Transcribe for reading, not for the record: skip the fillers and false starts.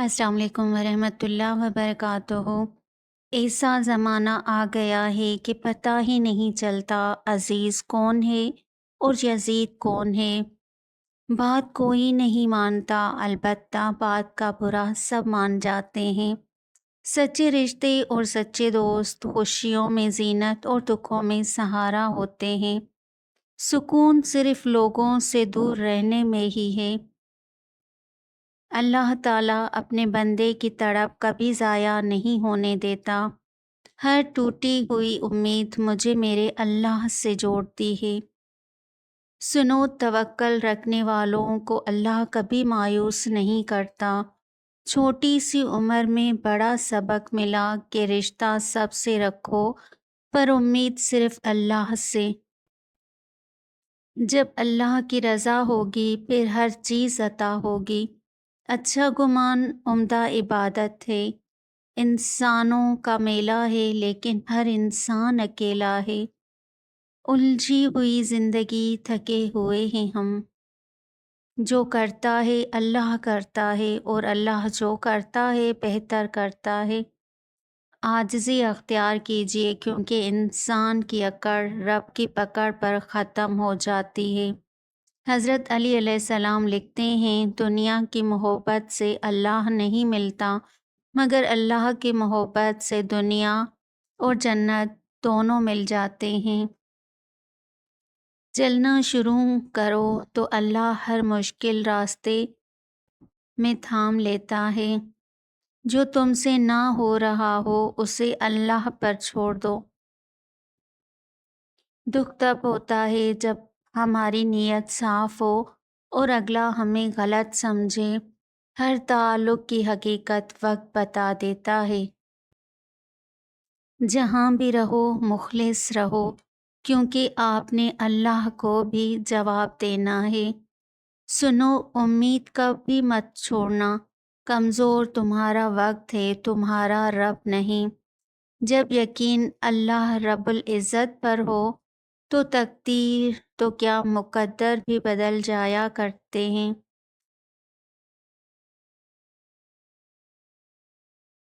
अस्सलाम वालेकुम वरहमतुल्लाह वबरकातुहू। ऐसा ज़माना आ गया है कि पता ही नहीं चलता अज़ीज़ कौन है और यज़ीद कौन है। बात कोई नहीं मानता, अलबत्ता बात का बुरा सब मान जाते हैं। सच्चे रिश्ते और सच्चे दोस्त खुशियों में ज़ीनत और दुखों में सहारा होते हैं। सुकून सिर्फ़ लोगों से दूर रहने में ही है। अल्लाह ताला अपने बंदे की तड़प कभी ज़ाया नहीं होने देता। हर टूटी हुई उम्मीद मुझे मेरे अल्लाह से जोड़ती है। सुनो, तवक्कल रखने वालों को अल्लाह कभी मायूस नहीं करता। छोटी सी उम्र में बड़ा सबक मिला कि रिश्ता सबसे रखो, पर उम्मीद सिर्फ अल्लाह से। जब अल्लाह की रज़ा होगी फिर हर चीज़ अता होगी। अच्छा गुमान उम्दा इबादत है। इंसानों का मेला है लेकिन हर इंसान अकेला है। उलझी हुई ज़िंदगी थके हुए हैं हम। जो करता है अल्लाह करता है और अल्लाह जो करता है बेहतर करता है। आजिज़ी अख्तियार कीजिए क्योंकि इंसान की अकड़ रब की पकड़ पर ख़त्म हो जाती है। हज़रत अली अलैहिस्सलाम लिखते हैं, दुनिया की मोहब्बत से अल्लाह नहीं मिलता, मगर अल्लाह की मोहब्बत से दुनिया और जन्नत दोनों मिल जाते हैं। चलना शुरू करो तो अल्लाह हर मुश्किल रास्ते में थाम लेता है। जो तुमसे ना हो रहा हो उसे अल्लाह पर छोड़ दो। दुख तब होता है जब हमारी नीयत साफ हो और अगला हमें गलत समझे। हर ताल्लुक़ की हकीकत वक्त बता देता है। जहाँ भी रहो मुखलिस रहो, क्योंकि आपने अल्लाह को भी जवाब देना है। सुनो, उम्मीद कभी मत छोड़ना। कमज़ोर तुम्हारा वक्त है, तुम्हारा रब नहीं। जब यकीन अल्लाह रब्बुल इज़्ज़त पर हो तो तकदीर तो क्या मुक़द्दर भी बदल जाया करते हैं।